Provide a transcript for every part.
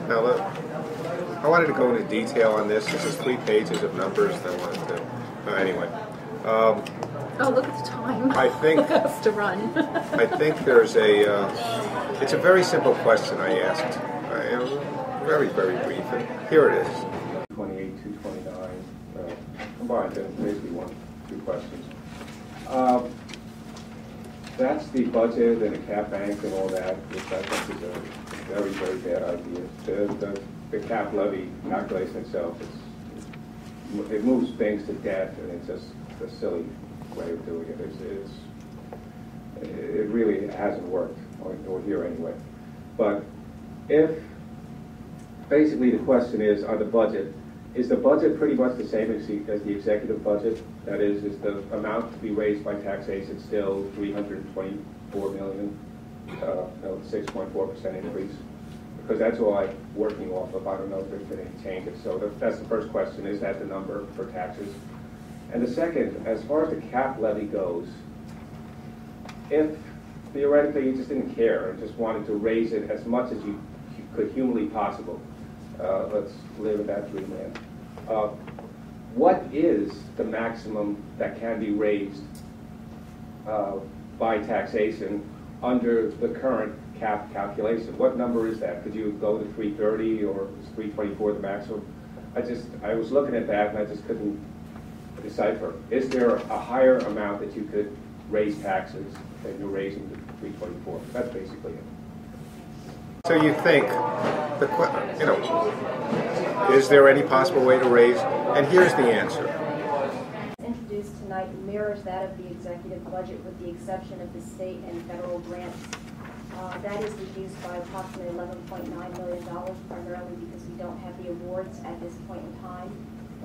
Now, look, I wanted to go into detail on this. This is 3 pages of numbers that I wanted to. Anyway. Oh, look at the time. I think has to run. I think there's a. It's a very simple question I asked. Very, very brief. And here it is. 28, 229. Combined, basically 2 questions. That's the budget and the cap bank and all that, which I think is a very, very bad idea. The cap levy calculation itself, it moves things to debt, and it's just a silly way of doing it. It really hasn't worked, or here anyway. But if, basically the question is, on the budget, is the budget pretty much the same as the executive budget? That is the amount to be raised by taxation still $324 million, 6.4% increase? Because that's all I'm working off of. I don't know if there's been any changes. So that's the first question, is that the number for taxes? And the second, as far as the cap levy goes, if theoretically you just didn't care and just wanted to raise it as much as you could humanly possible, let's live at that dreamland. What is the maximum that can be raised by taxation under the current cap calculation? What number is that? Could you go to 330 or is 324 the maximum? I was looking at that and I just couldn't decipher. Is there a higher amount that you could raise taxes than you're raising to 324? That's basically it. So you think, is there any possible way to raise? And here's the answer. Introduced tonight mirrors that of the executive budget with the exception of the state and federal grants. That is reduced by approximately $11.9 million, primarily because we don't have the awards at this point in time.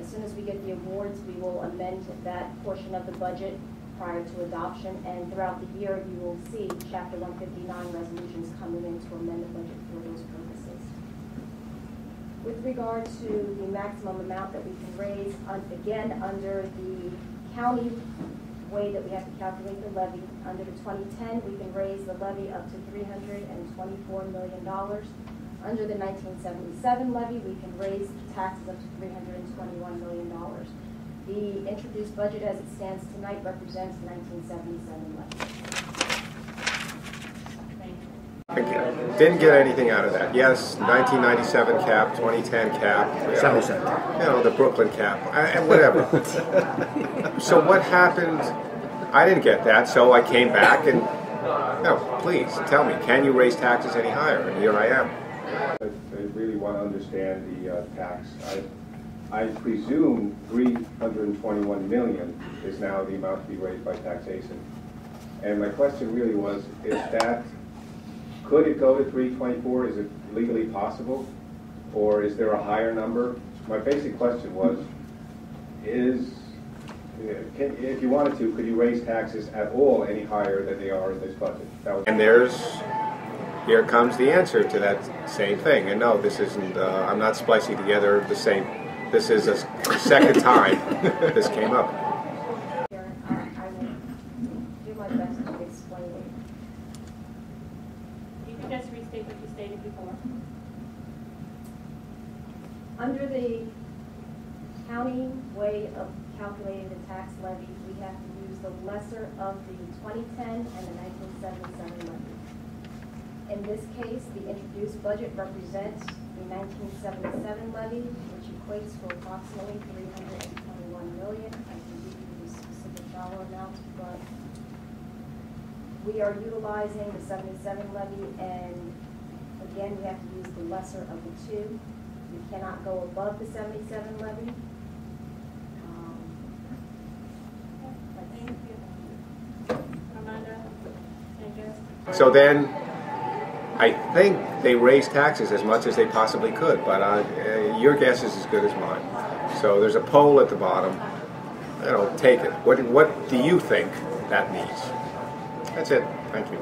As soon as we get the awards, we will amend that portion of the budget prior to adoption, and throughout the year you will see Chapter 159 resolutions coming in to amend the budget for those purposes. With regard to the maximum amount that we can raise, again, under the county way that we have to calculate the levy, under the 2010, we can raise the levy up to $324 million. Under the 1977 levy, we can raise taxes up to $321 million. The introduced budget as it stands tonight represents the 1977 levy. Didn't get anything out of that. Yes, 1997 cap, 2010 cap, 77. The Brooklyn cap, and whatever. So what happened? I didn't get that, so I came back and, please tell me, can you raise taxes any higher? And here I am. I really want to understand the tax. I presume $321 million is now the amount to be raised by taxation. And my question really was, could it go to 324? Is it legally possible? Or is there a higher number? My basic question was, if you wanted to, could you raise taxes at all any higher than they are in this budget? And here comes the answer to that same thing. And no, this isn't, I'm not splicing together the same. This is a second time this came up. I will do my best to explain it. You can just restate what you stated before. Under the county way of calculating the tax levy, we have to use the lesser of the 2010 and the 1977 levy. In this case, the introduced budget represents the 1977 levy, which equates to approximately $321 million. I can give you the specific dollar amounts, but we are utilizing the 77 levy, and again, we have to use the lesser of the two. We cannot go above the 77 levy. So then, I think they raised taxes as much as they possibly could, but your guess is as good as mine. So there's a poll at the bottom. Take it. What do you think that means? That's it. Thank you.